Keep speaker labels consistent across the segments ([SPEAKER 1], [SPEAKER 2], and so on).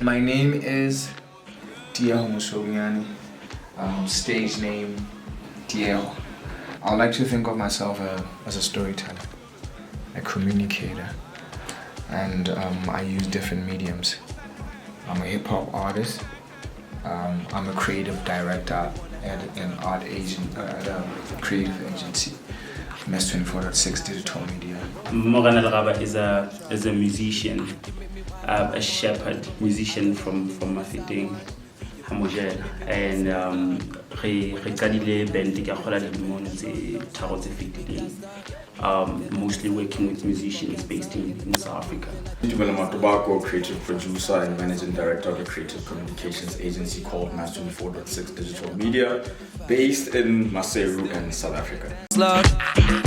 [SPEAKER 1] My name is Diego Musoviani, stage name Diego. I like to think of myself as a storyteller, a communicator, and I use different mediums. I'm a hip-hop artist, I'm a creative director at an art agent, at a creative agency, Mess 24.6 Digital Media.
[SPEAKER 2] Morgan Al-Raba is a musician, a shepherd musician from Mafeteng, Hamogel, and re qadile band ka kgola dilemong tse tharo tse fetileng, mostly working with musicians based in South Africa.
[SPEAKER 3] I'm Tobacco, creative producer and managing director of a creative communications agency called Mass 24.6 Digital Media, based in Maseru in South Africa.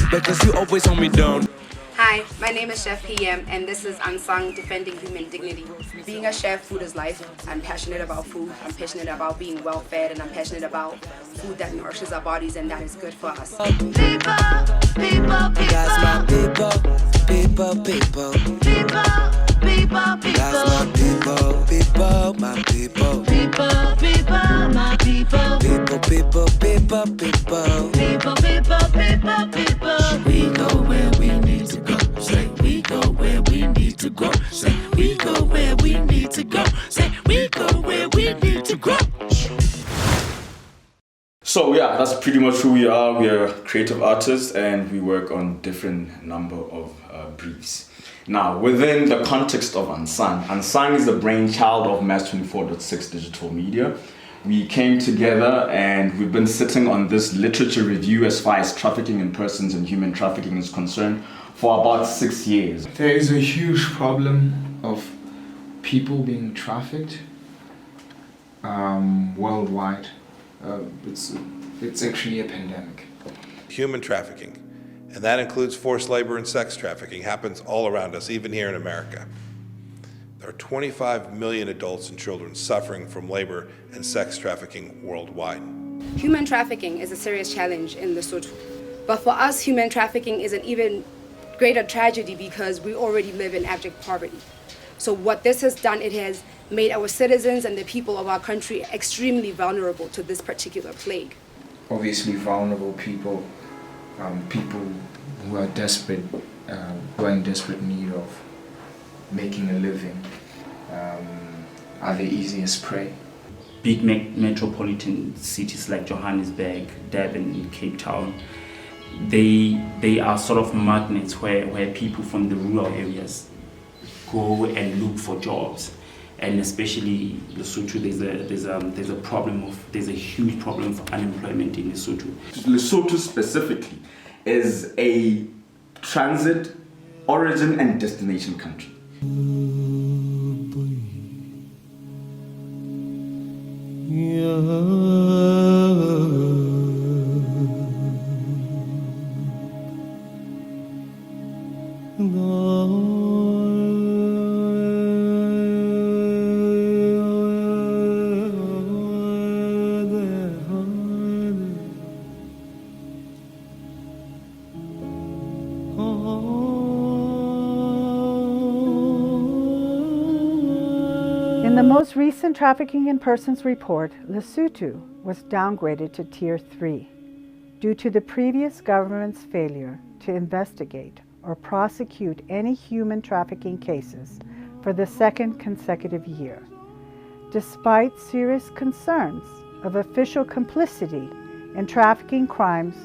[SPEAKER 4] Because you always hold me down.
[SPEAKER 5] Hi, my name is Chef PM and this is Unsung, defending human dignity. Being a chef, food is life. I'm passionate about food, I'm passionate about being well fed, and I'm passionate about food that nourishes our bodies and that is good for us.
[SPEAKER 4] People, that's my people. People, people. That's my people, my people. My people. We go where we need to go. Say we go where we need to go. Say we go where we need to go. Say we go where we need to go.
[SPEAKER 3] So yeah, that's pretty much who we are. We are creative artists and we work on different number of briefs. Now, within the context of Unsung, Unsung is the brainchild of Mass 24.6 Digital Media. We came together and we've been sitting on this literature review as far as trafficking in persons and human trafficking is concerned for about 6 years.
[SPEAKER 1] There is a huge problem of people being trafficked worldwide. It's actually a pandemic.
[SPEAKER 6] Human trafficking, and that includes forced labor and sex trafficking, happens all around us, even here in America. There are 25 million adults and children suffering from labor and sex trafficking worldwide.
[SPEAKER 5] Human trafficking is a serious challenge in Lesotho. But for us, human trafficking is an even greater tragedy because we already live in abject poverty. So what this has done, it has made our citizens and the people of our country extremely vulnerable to this particular plague.
[SPEAKER 1] Obviously vulnerable people, people who are desperate, who are in desperate need of making a living, are the easiest prey.
[SPEAKER 2] Big metropolitan cities like Johannesburg, Durban, Cape Town, they are sort of magnets where people from the rural areas go and look for jobs. And especially Lesotho, there's a huge problem of unemployment in Lesotho.
[SPEAKER 3] Lesotho specifically is a transit, origin and destination country.
[SPEAKER 7] In the most recent Trafficking in Persons report, Lesotho was downgraded to Tier 3 due to the previous government's failure to investigate or prosecute any human trafficking cases for the second consecutive year, despite serious concerns of official complicity in trafficking crimes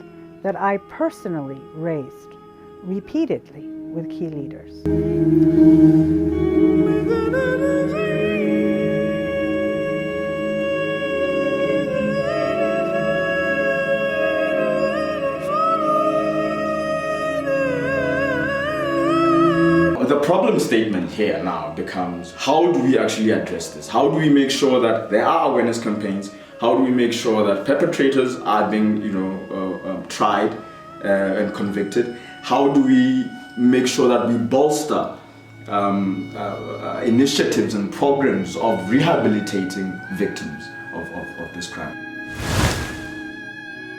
[SPEAKER 7] that I personally raised repeatedly with key leaders.
[SPEAKER 3] The problem statement here now becomes, how do we actually address this? How do we make sure that there are awareness campaigns? How do we make sure that perpetrators are being, tried and convicted? How do we make sure that we bolster initiatives and programs of rehabilitating victims of this crime?